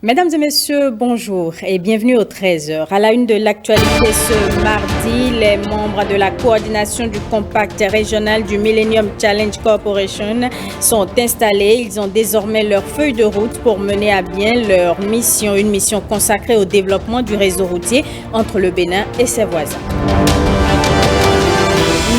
Mesdames et messieurs, bonjour et bienvenue au 13h. À la une de l'actualité ce mardi, les membres de la coordination du compact régional du Millennium Challenge Corporation sont installés. Ils ont désormais leur feuille de route pour mener à bien leur mission, une mission consacrée au développement du réseau routier entre le Bénin et ses voisins.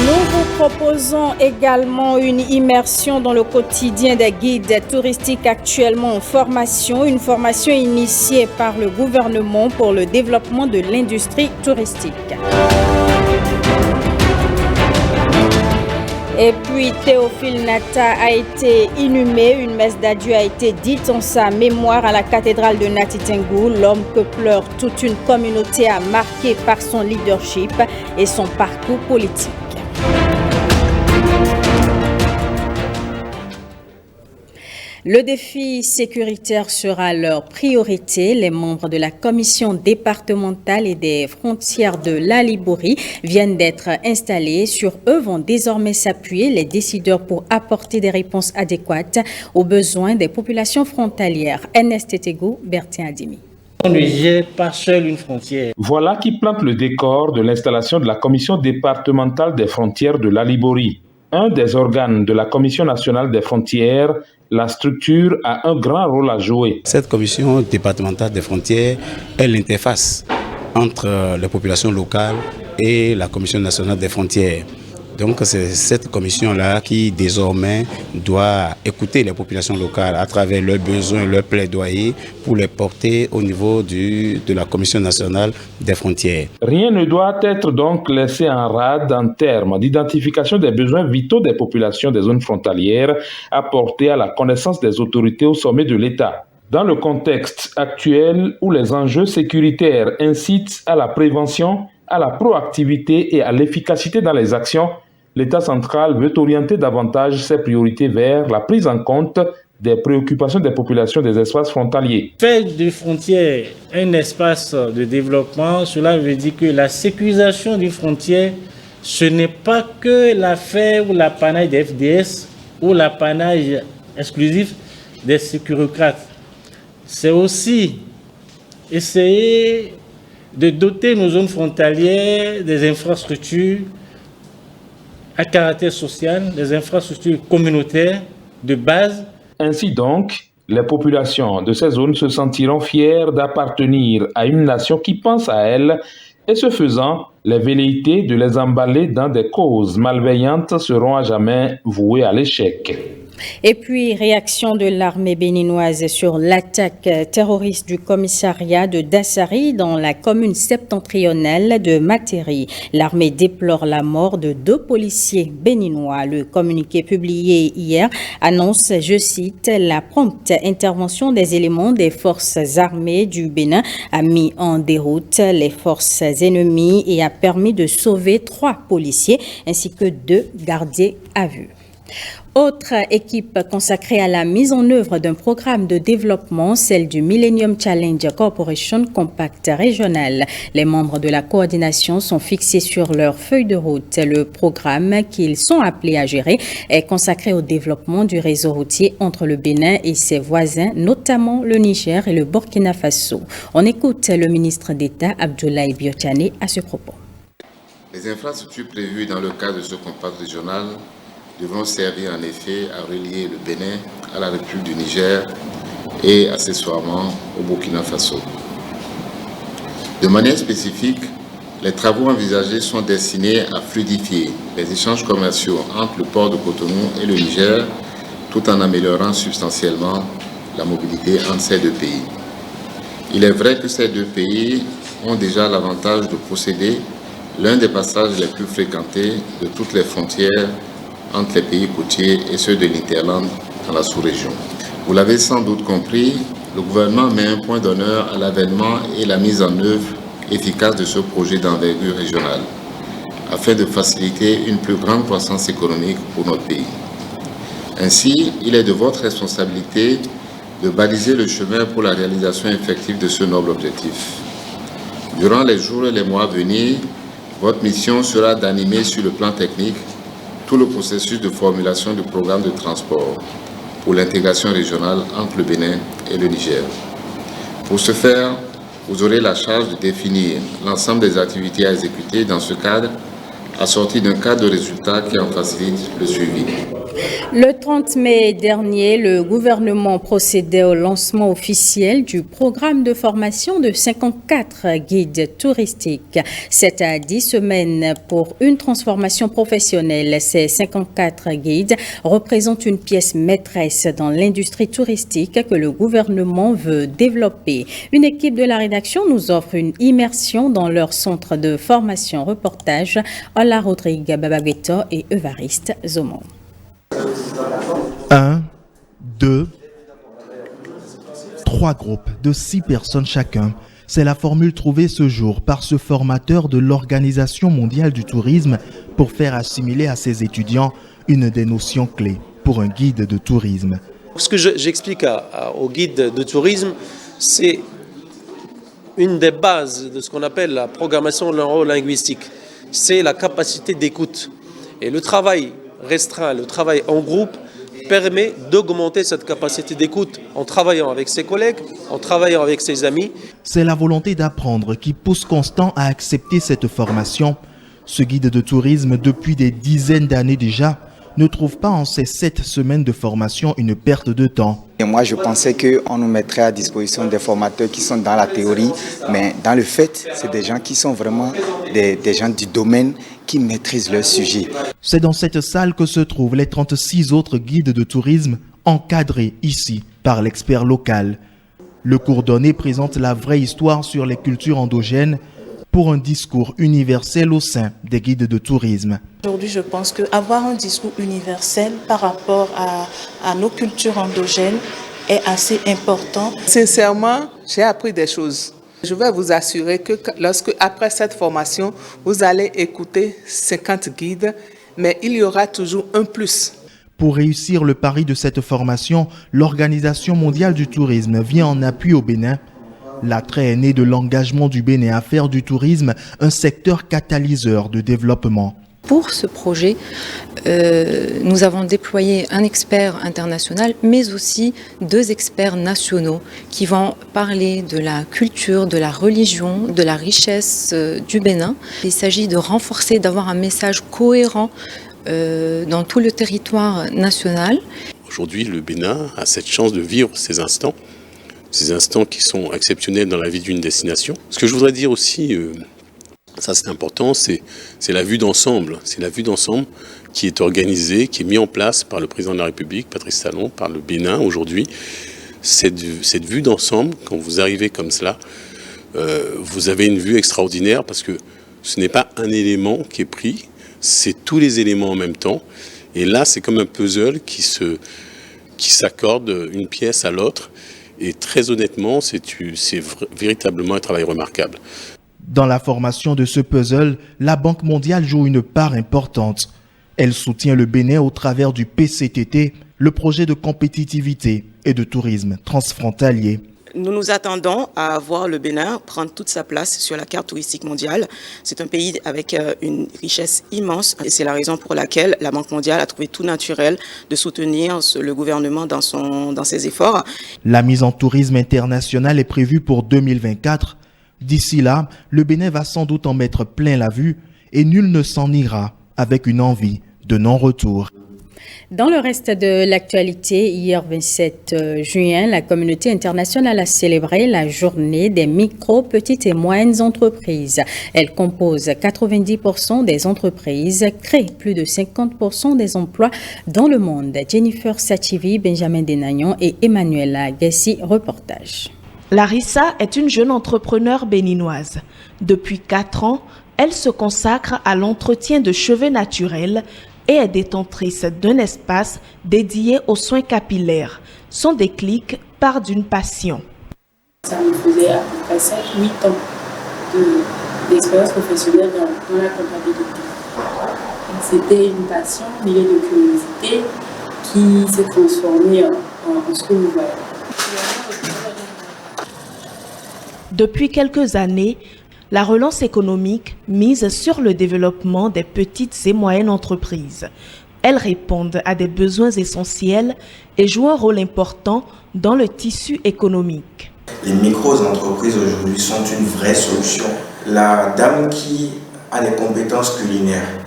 Nous vous proposons également une immersion dans le quotidien des guides touristiques actuellement en formation, une formation initiée par le gouvernement pour le développement de l'industrie touristique. Et puis Théophile Nata a été inhumé, une messe d'adieu a été dite en sa mémoire à la cathédrale de Natitengou. L'homme que pleure toute une communauté a marqué par son leadership et son parcours politique. Le défi sécuritaire sera leur priorité. Les membres de la commission départementale et des frontières de la Libourie viennent d'être installés. Sur eux vont désormais s'appuyer les décideurs pour apporter des réponses adéquates aux besoins des populations frontalières. NSTTGO, Bertin Adimi. On ne gère pas seul une frontière. Voilà qui plante le décor de l'installation de la commission départementale des frontières de la Libourie. Un des organes de la Commission nationale des frontières, la structure a un grand rôle à jouer. Cette commission départementale des frontières est l'interface entre les populations locales et la Commission nationale des frontières. Donc c'est cette commission-là qui désormais doit écouter les populations locales à travers leurs besoins, leurs plaidoyers pour les porter au niveau de la Commission nationale des frontières. Rien ne doit être donc laissé en rade en termes d'identification des besoins vitaux des populations des zones frontalières apportés à la connaissance des autorités au sommet de l'État. Dans le contexte actuel où les enjeux sécuritaires incitent à la prévention, à la proactivité et à l'efficacité dans les actions, l'État central veut orienter davantage ses priorités vers la prise en compte des préoccupations des populations des espaces frontaliers. Faire des frontières un espace de développement, cela veut dire que la sécurisation d'une frontière, ce n'est pas que l'affaire ou l'apanage des FDS ou l'apanage exclusif des sécurocrates. C'est aussi essayer de doter nos zones frontalières des infrastructures à caractère social, des infrastructures communautaires de base. Ainsi donc, les populations de ces zones se sentiront fières d'appartenir à une nation qui pense à elles et ce faisant, les velléités de les emballer dans des causes malveillantes seront à jamais vouées à l'échec. Et puis, réaction de l'armée béninoise sur l'attaque terroriste du commissariat de Dassari dans la commune septentrionale de Materi. L'armée déplore la mort de 2 policiers béninois. Le communiqué publié hier annonce, je cite, la prompte intervention des éléments des forces armées du Bénin a mis en déroute les forces ennemies et a permis de sauver 3 policiers ainsi que 2 gardiens à vue. Autre équipe consacrée à la mise en œuvre d'un programme de développement, celle du Millennium Challenge Corporation Compact Régional. Les membres de la coordination sont fixés sur leur feuille de route. Le programme qu'ils sont appelés à gérer est consacré au développement du réseau routier entre le Bénin et ses voisins, notamment le Niger et le Burkina Faso. On écoute le ministre d'État Abdoulaye Biotiane à ce propos. Les infrastructures prévues dans le cadre de ce compact régional devront servir en effet à relier le Bénin à la République du Niger et accessoirement au Burkina Faso. De manière spécifique, les travaux envisagés sont destinés à fluidifier les échanges commerciaux entre le port de Cotonou et le Niger, tout en améliorant substantiellement la mobilité entre ces 2 pays. Il est vrai que ces 2 pays ont déjà l'avantage de posséder l'un des passages les plus fréquentés de toutes les frontières entre les pays côtiers et ceux de l'Interland dans la sous-région. Vous l'avez sans doute compris, le gouvernement met un point d'honneur à l'avènement et la mise en œuvre efficace de ce projet d'envergure régionale, afin de faciliter une plus grande croissance économique pour notre pays. Ainsi, il est de votre responsabilité de baliser le chemin pour la réalisation effective de ce noble objectif. Durant les jours et les mois à venir, votre mission sera d'animer sur le plan technique tout le processus de formulation du programme de transport pour l'intégration régionale entre le Bénin et le Niger. Pour ce faire, vous aurez la charge de définir l'ensemble des activités à exécuter dans ce cadre, assorti d'un cadre de résultats qui en facilite le suivi. Le 30 mai dernier, le gouvernement procédait au lancement officiel du programme de formation de 54 guides touristiques. C'est à 10 semaines pour une transformation professionnelle. Ces 54 guides représentent une pièce maîtresse dans l'industrie touristique que le gouvernement veut développer. Une équipe de la rédaction nous offre une immersion dans leur centre de formation. Reportage Ola Rodrigue Babagueto et Evariste Zomon. 1, 2, 3 groupes de 6 personnes chacun. C'est la formule trouvée ce jour par ce formateur de l'Organisation mondiale du tourisme pour faire assimiler à ses étudiants une des notions clés pour un guide de tourisme. Ce que j'explique aux guides de tourisme, c'est une des bases de ce qu'on appelle la programmation neuro-linguistique. C'est la capacité d'écoute. Et le travail restreint, le travail en groupe permet d'augmenter cette capacité d'écoute en travaillant avec ses collègues, en travaillant avec ses amis. C'est la volonté d'apprendre qui pousse Constant à accepter cette formation. Ce guide de tourisme, depuis des dizaines d'années déjà, ne trouve pas en ces 7 semaines de formation une perte de temps. Et moi, je pensais qu'on nous mettrait à disposition des formateurs qui sont dans la théorie, mais dans le fait, c'est des gens qui sont vraiment des gens du domaine qui maîtrisent leur sujet. C'est dans cette salle que se trouvent les 36 autres guides de tourisme encadrés ici par l'expert local. Le cours donné présente la vraie histoire sur les cultures endogènes pour un discours universel au sein des guides de tourisme. Aujourd'hui, je pense qu'avoir un discours universel par rapport à nos cultures endogènes est assez important. Sincèrement, j'ai appris des choses. Je vais vous assurer que après cette formation, vous allez écouter 50 guides, mais il y aura toujours un plus. Pour réussir le pari de cette formation, l'Organisation mondiale du tourisme vient en appui au Bénin. L'attrait est né de l'engagement du Bénin à faire du tourisme un secteur catalyseur de développement. Pour ce projet, nous avons déployé un expert international, mais aussi 2 experts nationaux qui vont parler de la culture, de la religion, de la richesse du Bénin. Il s'agit de renforcer, d'avoir un message cohérent dans tout le territoire national. Aujourd'hui, le Bénin a cette chance de vivre ces instants qui sont exceptionnels dans la vie d'une destination. Ce que je voudrais dire aussi, ça c'est important, c'est la vue d'ensemble. C'est la vue d'ensemble qui est organisée, qui est mise en place par le président de la République, Patrice Talon, par le Bénin aujourd'hui. Cette vue d'ensemble, quand vous arrivez comme cela, vous avez une vue extraordinaire parce que ce n'est pas un élément qui est pris, c'est tous les éléments en même temps. Et là, c'est comme un puzzle qui s'accorde une pièce à l'autre. Et très honnêtement, c'est véritablement un travail remarquable. Dans la formation de ce puzzle, la Banque mondiale joue une part importante. Elle soutient le Bénin au travers du PCTT, le projet de compétitivité et de tourisme transfrontalier. Nous nous attendons à voir le Bénin prendre toute sa place sur la carte touristique mondiale. C'est un pays avec une richesse immense et c'est la raison pour laquelle la Banque mondiale a trouvé tout naturel de soutenir le gouvernement dans ses efforts. La mise en tourisme international est prévue pour 2024. D'ici là, le Bénin va sans doute en mettre plein la vue et nul ne s'en ira avec une envie de non-retour. Dans le reste de l'actualité, hier 27 juin, la communauté internationale a célébré la journée des micro, petites et moyennes entreprises. Elle compose 90% des entreprises, crée plus de 50% des emplois dans le monde. Jennifer Sachivi, Benjamin Denagnon et Emmanuela Gassi, reportage. Larissa est une jeune entrepreneure béninoise. Depuis 4 ans, elle se consacre à l'entretien de cheveux naturels et est détentrice d'un espace dédié aux soins capillaires. Son déclic part d'une passion. Ça me faisait à peu près 7-8 ans d'expérience professionnelle dans la comptabilité. C'était une passion liée de curiosité qui s'est transformée en ce que vous voyez. Depuis quelques années, la relance économique mise sur le développement des petites et moyennes entreprises. Elles répondent à des besoins essentiels et jouent un rôle important dans le tissu économique. Les micro-entreprises aujourd'hui sont une vraie solution. La dame qui a les compétences culinaires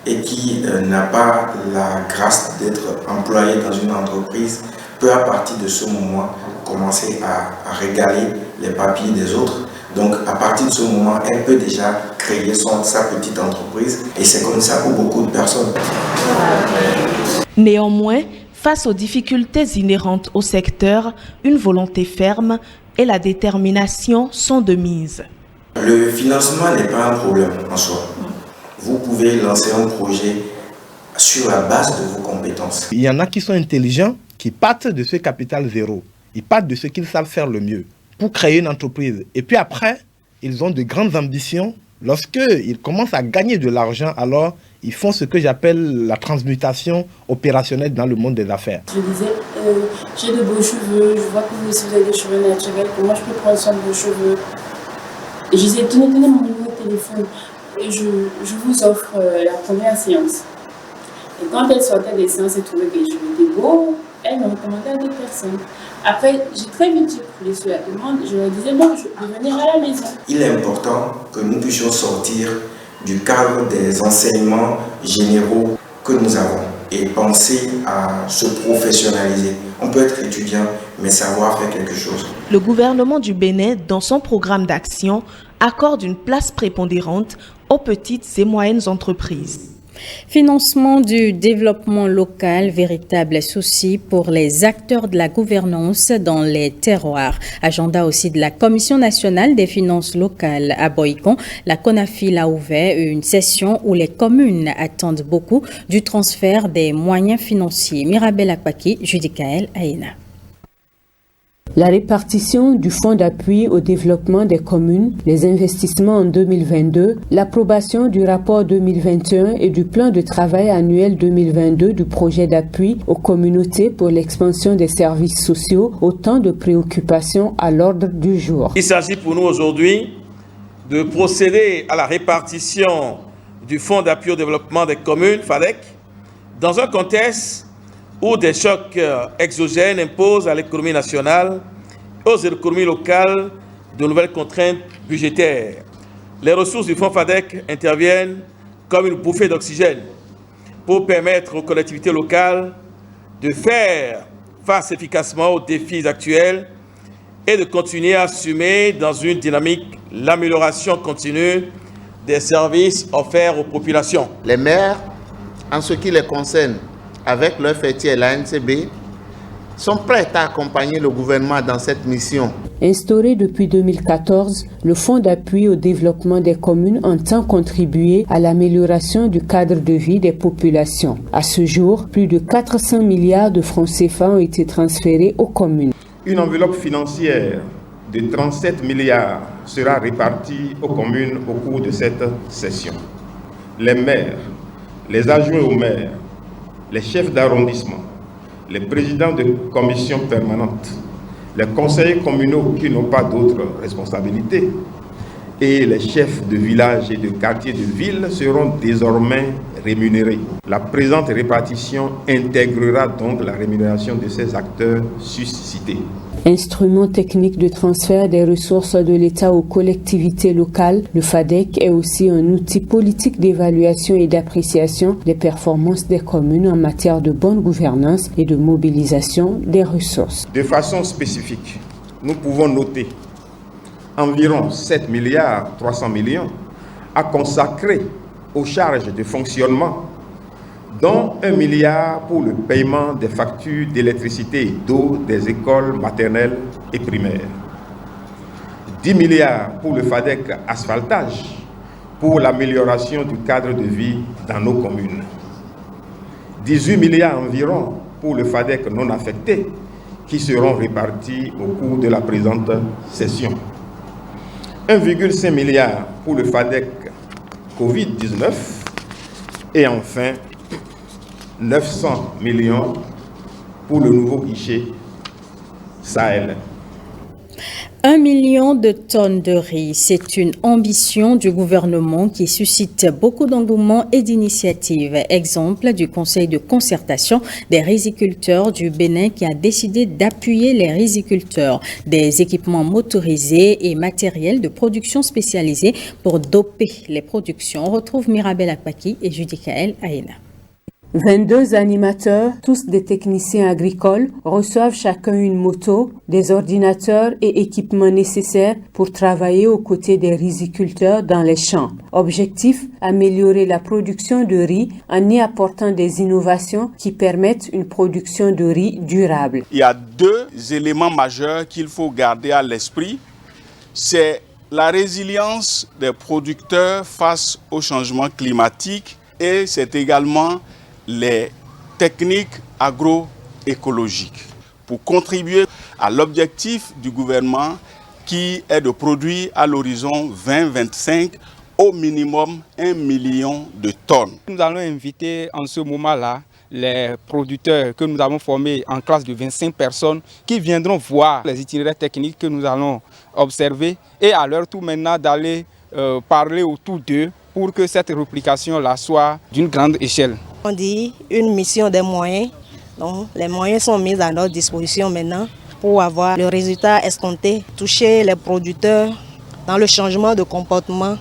et qui n'a pas la grâce d'être employée dans une entreprise peut à partir de ce moment commencer à régaler les papilles des autres. Donc à partir de ce moment, elle peut déjà créer sa petite entreprise et c'est comme ça pour beaucoup de personnes. Néanmoins, face aux difficultés inhérentes au secteur, une volonté ferme et la détermination sont de mise. Le financement n'est pas un problème en soi. Vous pouvez lancer un projet sur la base de vos compétences. Il y en a qui sont intelligents, qui partent de ce capital zéro. Ils partent de ce qu'ils savent faire le mieux pour créer une entreprise. Et puis après, ils ont de grandes ambitions. Lorsqu'ils commencent à gagner de l'argent, alors ils font ce que j'appelle la transmutation opérationnelle dans le monde des affaires. Je disais, j'ai de beaux cheveux, je vois que vous aussi vous avez des cheveux naturels, comment je peux prendre soin de vos cheveux? Et je disais, tenez mon numéro de téléphone et je vous offre la première séance. Et quand elle sortait des séances et trouvait que les cheveux étaient beaux, elle me recommandait à d'autres personnes. Après, j'ai très vite coulé sur la demande. Je leur disais non, je peux venir à la maison. Il est important que nous puissions sortir du cadre des enseignements généraux que nous avons et penser à se professionnaliser. On peut être étudiant, mais savoir faire quelque chose. Le gouvernement du Bénin, dans son programme d'action, accorde une place prépondérante aux petites et moyennes entreprises. Financement du développement local, véritable souci pour les acteurs de la gouvernance dans les terroirs. Agenda aussi de la Commission nationale des finances locales à Boïcon. La CONAFIL a ouvert une session où les communes attendent beaucoup du transfert des moyens financiers. Mirabel Akpaki, Judicaël Aïna. La répartition du fonds d'appui au développement des communes, les investissements en 2022, l'approbation du rapport 2021 et du plan de travail annuel 2022 du projet d'appui aux communautés pour l'expansion des services sociaux, autant de préoccupations à l'ordre du jour. Il s'agit pour nous aujourd'hui de procéder à la répartition du fonds d'appui au développement des communes, FADEC, dans un contexte où des chocs exogènes imposent à l'économie nationale et aux économies locales de nouvelles contraintes budgétaires. Les ressources du fonds FADEC interviennent comme une bouffée d'oxygène pour permettre aux collectivités locales de faire face efficacement aux défis actuels et de continuer à assumer dans une dynamique l'amélioration continue des services offerts aux populations. Les maires, en ce qui les concerne, avec leur fêtier et l'ANCB, sont prêts à accompagner le gouvernement dans cette mission. Instauré depuis 2014, le Fonds d'appui au développement des communes entend contribuer à l'amélioration du cadre de vie des populations. À ce jour, plus de 400 milliards de francs CFA ont été transférés aux communes. Une enveloppe financière de 37 milliards sera répartie aux communes au cours de cette session. Les maires, les adjoints aux maires, les chefs d'arrondissement, les présidents de commissions permanentes, les conseillers communaux qui n'ont pas d'autres responsabilités et les chefs de village et de quartier de ville seront désormais rémunérés. La présente répartition intégrera donc la rémunération de ces acteurs suscités. Instrument technique de transfert des ressources de l'État aux collectivités locales, le FADEC est aussi un outil politique d'évaluation et d'appréciation des performances des communes en matière de bonne gouvernance et de mobilisation des ressources. De façon spécifique, nous pouvons noter environ 7 milliards 300 millions à consacrer aux charges de fonctionnement, dont 1 milliard pour le paiement des factures d'électricité et d'eau des écoles maternelles et primaires. 10 milliards pour le FADEC asphaltage, pour l'amélioration du cadre de vie dans nos communes. 18 milliards environ pour le FADEC non affecté, qui seront répartis au cours de la présente session. 1,5 milliard pour le FADEC Covid-19 et enfin 900 millions pour le nouveau guichet Sahel. 1 million de tonnes de riz, c'est une ambition du gouvernement qui suscite beaucoup d'engouement et d'initiatives. Exemple du Conseil de concertation des riziculteurs du Bénin qui a décidé d'appuyer les riziculteurs. Des équipements motorisés et matériels de production spécialisés pour doper les productions. On retrouve Mirabel Akpaki et Judikaël Aïna. 22 animateurs, tous des techniciens agricoles, reçoivent chacun une moto, des ordinateurs et équipements nécessaires pour travailler aux côtés des riziculteurs dans les champs. Objectif, améliorer la production de riz en y apportant des innovations qui permettent une production de riz durable. Il y a deux éléments majeurs qu'il faut garder à l'esprit. C'est la résilience des producteurs face au changement climatique et c'est également les techniques agroécologiques pour contribuer à l'objectif du gouvernement qui est de produire à l'horizon 2025 au minimum 1 million de tonnes. Nous allons inviter en ce moment-là les producteurs que nous avons formés en classe de 25 personnes qui viendront voir les itinéraires techniques que nous allons observer et à leur tour maintenant d'aller parler autour d'eux pour que cette réplication-là soit d'une grande échelle. On dit une mission des moyens, donc les moyens sont mis à notre disposition maintenant pour avoir le résultat escompté, toucher les producteurs dans le changement de comportement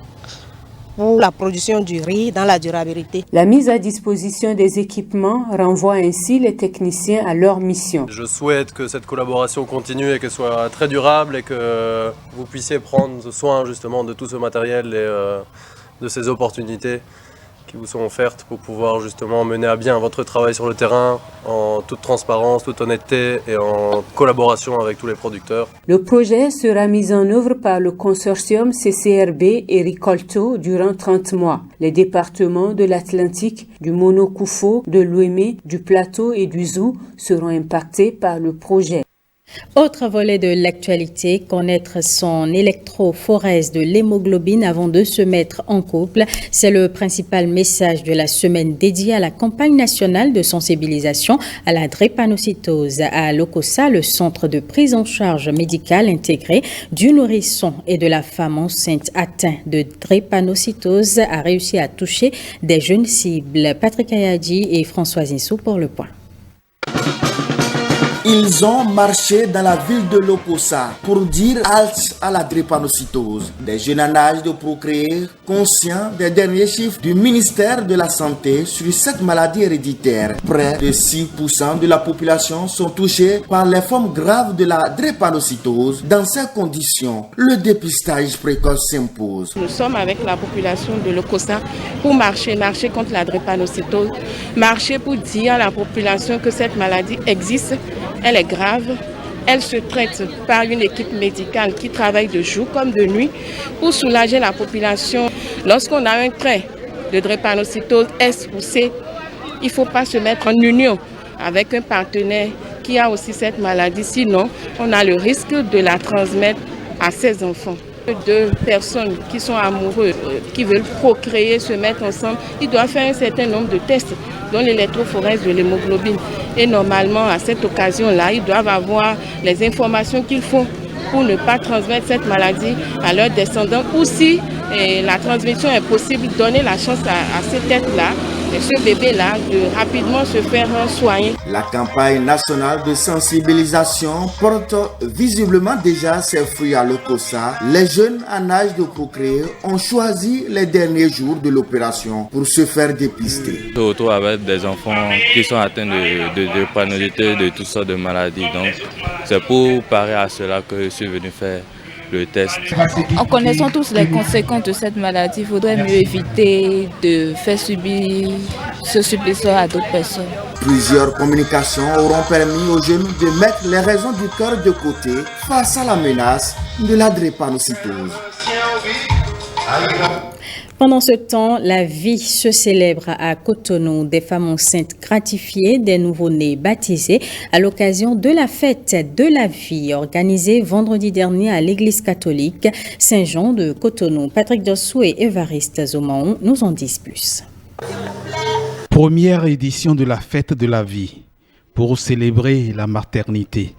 pour la production du riz dans la durabilité. La mise à disposition des équipements renvoie ainsi les techniciens à leur mission. Je souhaite que cette collaboration continue et qu'elle soit très durable et que vous puissiez prendre soin justement de tout ce matériel et de ces opportunités qui vous sont offertes pour pouvoir justement mener à bien votre travail sur le terrain en toute transparence, toute honnêteté et en collaboration avec tous les producteurs. Le projet sera mis en œuvre par le consortium CCRB et Ricolto durant 30 mois. Les départements de l'Atlantique, du Monokoufo, de l'Ouémé, du Plateau et du Zou seront impactés par le projet. Autre volet de l'actualité, connaître son électrophorèse de l'hémoglobine avant de se mettre en couple. C'est le principal message de la semaine dédiée à la campagne nationale de sensibilisation à la drépanocytose. À Lokossa, le centre de prise en charge médicale intégré du nourrisson et de la femme enceinte atteinte de drépanocytose a réussi à toucher des jeunes cibles. Patrick Ayadi et Françoise Insou pour le point. Ils ont marché dans la ville de Lokossa pour dire halte à la drépanocytose. Des jeunes en âge de procréer, conscients des derniers chiffres du ministère de la Santé sur cette maladie héréditaire. Près de 6% de la population sont touchés par les formes graves de la drépanocytose. Dans ces conditions, le dépistage précoce s'impose. Nous sommes avec la population de Lokossa pour marcher contre la drépanocytose, marcher pour dire à la population que cette maladie existe. Elle est grave, elle se traite par une équipe médicale qui travaille de jour comme de nuit pour soulager la population. Lorsqu'on a un trait de drépanocytose S ou C, il ne faut pas se mettre en union avec un partenaire qui a aussi cette maladie, sinon on a le risque de la transmettre à ses enfants. Deux personnes qui sont amoureux, qui veulent procréer, se mettre ensemble, ils doivent faire un certain nombre de tests, dont l'électrophorèse de l'hémoglobine. Et normalement, à cette occasion-là, ils doivent avoir les informations qu'il faut pour ne pas transmettre cette maladie à leurs descendants. Ou si la transmission est possible, donner la chance à ces têtes-là, et ce bébé-là, de rapidement se faire soigner. La campagne nationale de sensibilisation porte visiblement déjà ses fruits à Lokossa. Les jeunes en âge de procréer ont choisi les derniers jours de l'opération pour se faire dépister. Je me retrouve avec des enfants qui sont atteints de drépanocytose, de toutes sortes de maladies. Donc, c'est pour parer à cela que je suis venu faire le test. En connaissant tous les conséquences de cette maladie, il faudrait mieux éviter de faire subir ce supplice à d'autres personnes. Plusieurs communications auront permis aux jeunes de mettre les raisons du cœur de côté face à la menace de la drépanocytose. Pendant ce temps, la vie se célèbre à Cotonou. Des femmes enceintes gratifiées, des nouveau-nés baptisés à l'occasion de la fête de la vie organisée vendredi dernier à l'église catholique Saint-Jean de Cotonou. Patrick Dossou et Évariste Zomaon nous en disent plus. Première édition de la fête de la vie pour célébrer la maternité.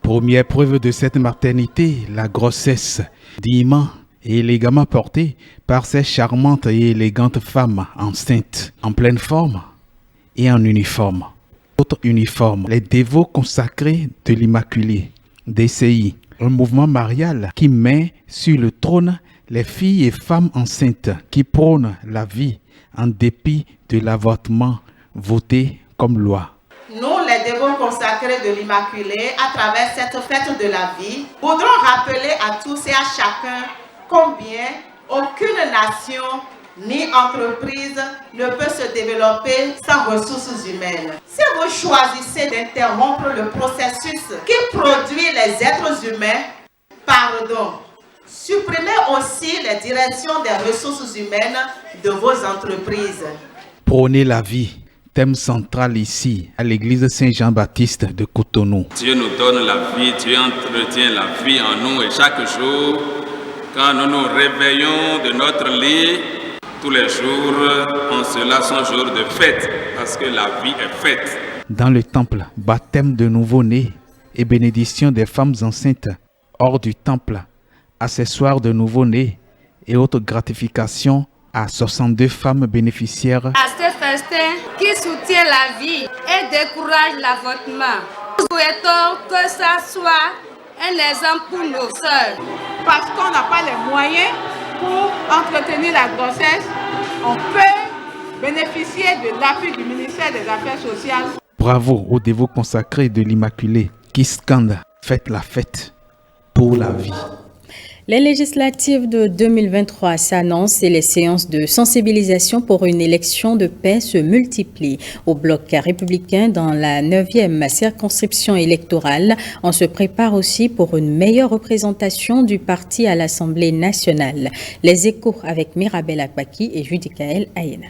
Première preuve de cette maternité, la grossesse dignement et élégamment portée par ces charmantes et élégantes femmes enceintes, en pleine forme et en uniforme. Autre uniforme, les dévots consacrés de l'Immaculée, DCI, un mouvement marial qui met sur le trône les filles et femmes enceintes qui prônent la vie en dépit de l'avortement voté comme loi. Nous, les dévots consacrés de l'Immaculée, à travers cette fête de la vie, voudrons rappeler à tous et à chacun combien aucune nation ni entreprise ne peut se développer sans ressources humaines. Si vous choisissez d'interrompre le processus qui produit les êtres humains, pardon, supprimez aussi les directions des ressources humaines de vos entreprises. Prôner la vie, thème central ici à l'église Saint-Jean-Baptiste de Cotonou. Dieu nous donne la vie, Dieu entretient la vie en nous et chaque jour, quand nous nous réveillons de notre lit, tous les jours, en cela sont jours de fête, parce que la vie est faite. Dans le temple, baptême de nouveau-nés et bénédiction des femmes enceintes hors du temple, accessoires de nouveau-nés et autres gratifications à 62 femmes bénéficiaires. À ce festin qui soutient la vie et décourage l'avortement, nous souhaitons que ça soit un exemple pour nos sœurs. Parce qu'on n'a pas les moyens pour entretenir la grossesse, on peut bénéficier de l'appui du ministère des Affaires sociales. Bravo aux dévots consacrés de l'Immaculée qui scandent « Faites la fête pour la vie ». Les législatives de 2023 s'annoncent et les séances de sensibilisation pour une élection de paix se multiplient. Au bloc républicain, dans la 9e circonscription électorale, on se prépare aussi pour une meilleure représentation du parti à l'Assemblée nationale. Les échos avec Mirabel Akbaki et Judicaël Ayena.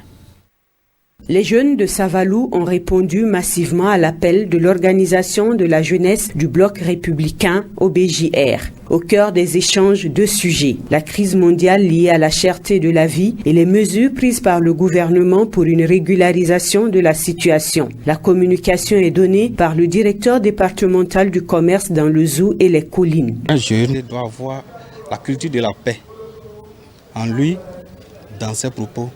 Les jeunes de Savalou ont répondu massivement à l'appel de l'organisation de la jeunesse du bloc républicain OBJR. Au cœur des échanges, deux sujets, la crise mondiale liée à la cherté de la vie et les mesures prises par le gouvernement pour une régularisation de la situation. La communication est donnée par le directeur départemental du commerce dans le Zou et les collines. Un jeune doit avoir la culture de la paix en lui, dans ses propos,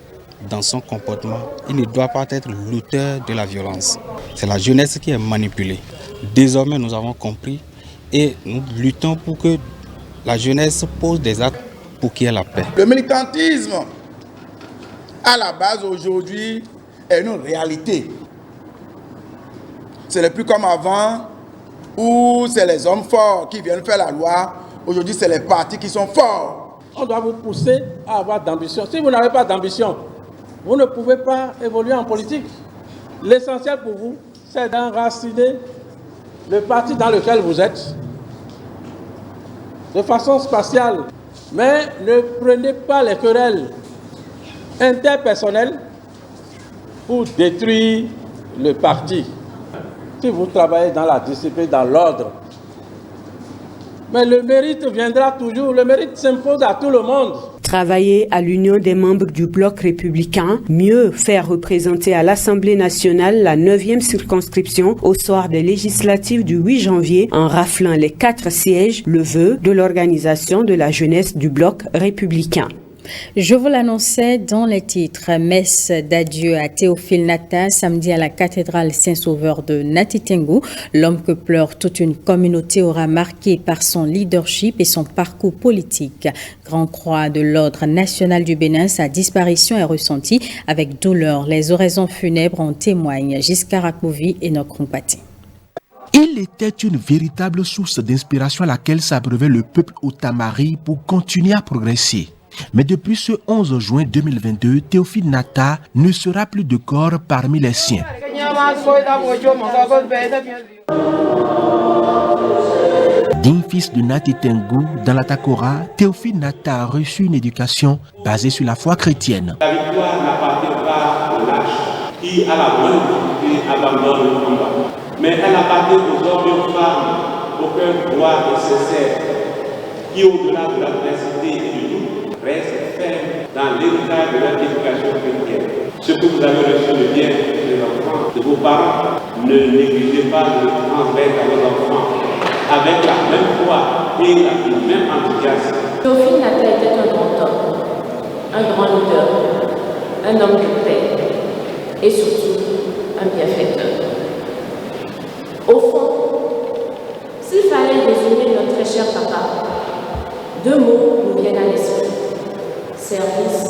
dans son comportement. Il ne doit pas être l'auteur de la violence. C'est la jeunesse qui est manipulée. Désormais, nous avons compris et nous luttons pour que la jeunesse pose des actes pour qu'il y ait la paix. Le militantisme, à la base aujourd'hui, est une réalité. Ce n'est plus comme avant où c'est les hommes forts qui viennent faire la loi. Aujourd'hui, c'est les partis qui sont forts. On doit vous pousser à avoir d'ambition. Si vous n'avez pas d'ambition, vous ne pouvez pas évoluer en politique. L'essentiel pour vous, c'est d'enraciner le parti dans lequel vous êtes de façon spatiale. Mais ne prenez pas les querelles interpersonnelles pour détruire le parti. Si vous travaillez dans la discipline, dans l'ordre, mais le mérite viendra toujours, le mérite s'impose à tout le monde. Travailler à l'union des membres du bloc républicain, mieux faire représenter à l'Assemblée nationale la 9e circonscription au soir des législatives du 8 janvier en raflant les 4 sièges, le vœu de l'organisation de la jeunesse du bloc républicain. Je vous l'annonçais dans les titres. Messe d'adieu à Théophile Nata samedi à la cathédrale Saint-Sauveur de Natitengu. L'homme que pleure toute une communauté aura marqué par son leadership et son parcours politique. Grand Croix de l'Ordre national du Bénin, sa disparition est ressentie avec douleur. Les oraisons funèbres en témoignent. Giscard Akmovi et Nokrumpati. Il était une véritable source d'inspiration à laquelle s'abreuvait le peuple Otamari pour continuer à progresser. Mais depuis ce 11 juin 2022, Théophile Nata ne sera plus de corps parmi les siens. Digne fils de Natitengu, dans la Takora, Théophile Nata a reçu une éducation basée sur la foi chrétienne. La victoire n'appartient pas aux lâches qui, à la moindre difficulté, abandonnent le combat. Mais elle appartient aux hommes et aux femmes, aucun droit est sincère, qui, au-delà de l'adversité et du doute, reste ferme dans l'héritage de leur éducation chrétienne. Ce que vous avez reçu de bien des enfants, de vos parents, ne négligez pas de le transmettre à vos enfants, à avec la même foi et le même enthousiasme. Théophile Nata était un grand homme, un grand leader, un homme de paix et surtout un bienfaiteur. Au fond, s'il fallait résumer notre très cher papa, 2 mots nous viennent à l'esprit: service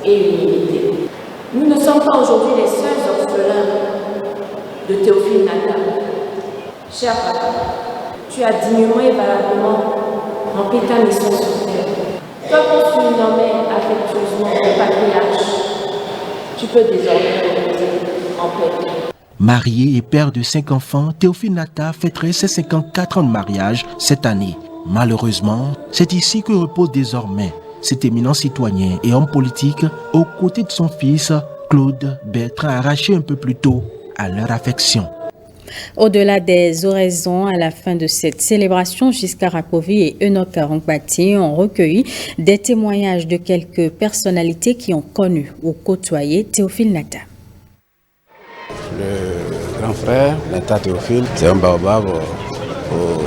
et humilité. Nous ne sommes pas aujourd'hui les seuls orphelins de Théophile Nata. Cher papa, tu as dignement et valablement rempli ta mission sur terre. Toi qu'on surnommait affectueusement le patriarche, tu peux désormais reposer en paix. Marié et père de 5 enfants, Théophile Nata fêterait ses 54 ans de mariage cette année. Malheureusement, c'est ici que repose désormais cet éminent citoyen et homme politique aux côtés de son fils Claude Bertrand, arraché un peu plus tôt à leur affection. Au-delà des oraisons, à la fin de cette célébration, Giscard Rakovi et Enoch Karonkbati ont recueilli des témoignages de quelques personnalités qui ont connu ou côtoyé Théophile Nata. Le grand frère, Nata Théophile, c'est un baobab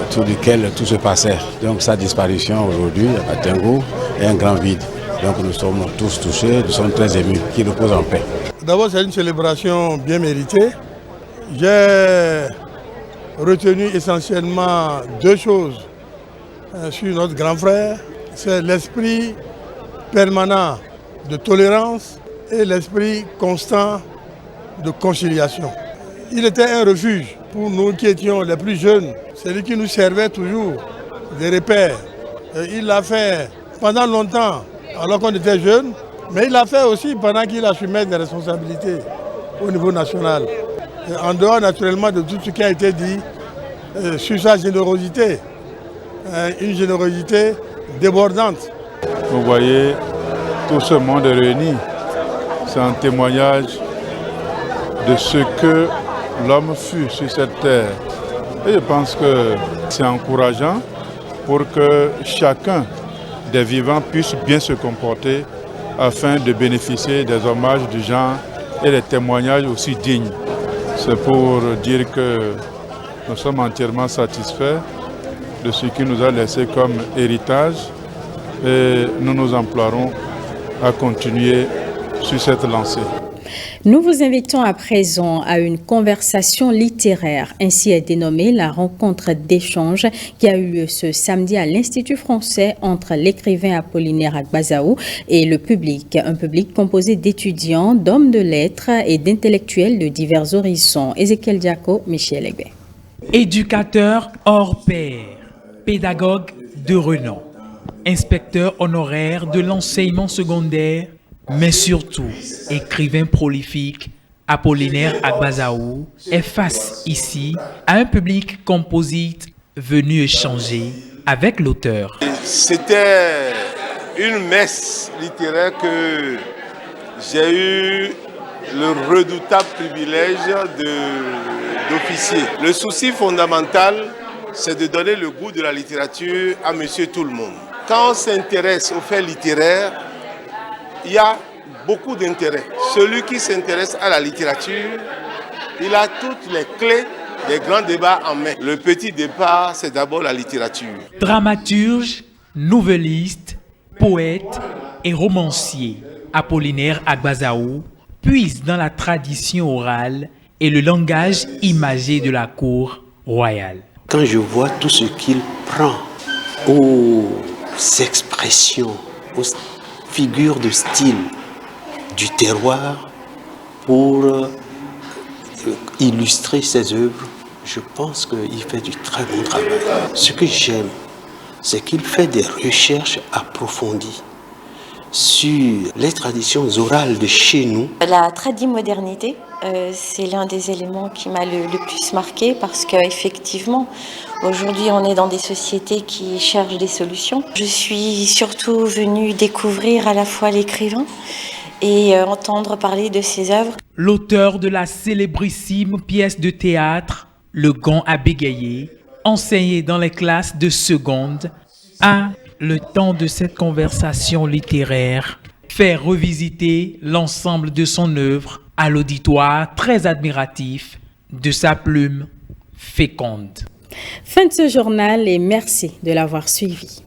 autour duquel tout se passait. Donc sa disparition aujourd'hui à Tengo est un grand vide. Donc nous sommes tous touchés, nous sommes très émus, qu'il repose en paix. D'abord, c'est une célébration bien méritée. J'ai retenu essentiellement 2 choses sur notre grand frère. C'est l'esprit permanent de tolérance et l'esprit constant de conciliation. Il était un refuge pour nous qui étions les plus jeunes. C'est lui qui nous servait toujours des repères. Il l'a fait pendant longtemps, alors qu'on était jeunes, mais il l'a fait aussi pendant qu'il assumait des responsabilités au niveau national. En dehors naturellement de tout ce qui a été dit sur sa générosité, une générosité débordante. Vous voyez tout ce monde réuni, c'est un témoignage de ce que l'homme fut sur cette terre. Et je pense que c'est encourageant pour que chacun des vivants puisse bien se comporter afin de bénéficier des hommages du genre et des témoignages aussi dignes. C'est pour dire que nous sommes entièrement satisfaits de ce qu'il nous a laissé comme héritage et nous nous emploierons à continuer sur cette lancée. Nous vous invitons à présent à une conversation littéraire. Ainsi est dénommée la rencontre d'échange qui a eu lieu ce samedi à l'Institut français entre l'écrivain Apollinaire Agbazaou et le public. Un public composé d'étudiants, d'hommes de lettres et d'intellectuels de divers horizons. Ezekiel Diako, Michel Egbe. Éducateur hors pair, pédagogue de renom, inspecteur honoraire de l'enseignement secondaire, mais surtout écrivain prolifique, Apollinaire Agbazaou est face ici à un public composite venu échanger avec l'auteur. C'était une messe littéraire que j'ai eu le redoutable privilège d'officier. Le souci fondamental, c'est de donner le goût de la littérature à monsieur tout le monde. Quand on s'intéresse aux faits littéraires, il y a beaucoup d'intérêt. Celui qui s'intéresse à la littérature, il a toutes les clés des grands débats en main. Le petit départ, c'est d'abord la littérature. Dramaturge, nouvelliste, poète et romancier, Apollinaire Agbazaou puise dans la tradition orale et le langage imagé de la cour royale. Quand je vois tout ce qu'il prend aux expressions, aux figures de style du terroir pour illustrer ses œuvres, je pense qu'il fait du très bon travail. Ce que j'aime, c'est qu'il fait des recherches approfondies sur les traditions orales de chez nous. La tradimodernité, c'est l'un des éléments qui m'a le plus marqué parce qu'effectivement, aujourd'hui, on est dans des sociétés qui cherchent des solutions. Je suis surtout venue découvrir à la fois l'écrivain et entendre parler de ses œuvres. L'auteur de la célébrissime pièce de théâtre « Le gant à bégayer », enseignée dans les classes de seconde, a, le temps de cette conversation littéraire, fait revisiter l'ensemble de son œuvre à l'auditoire très admiratif de sa plume féconde. Fin de ce journal et merci de l'avoir suivi.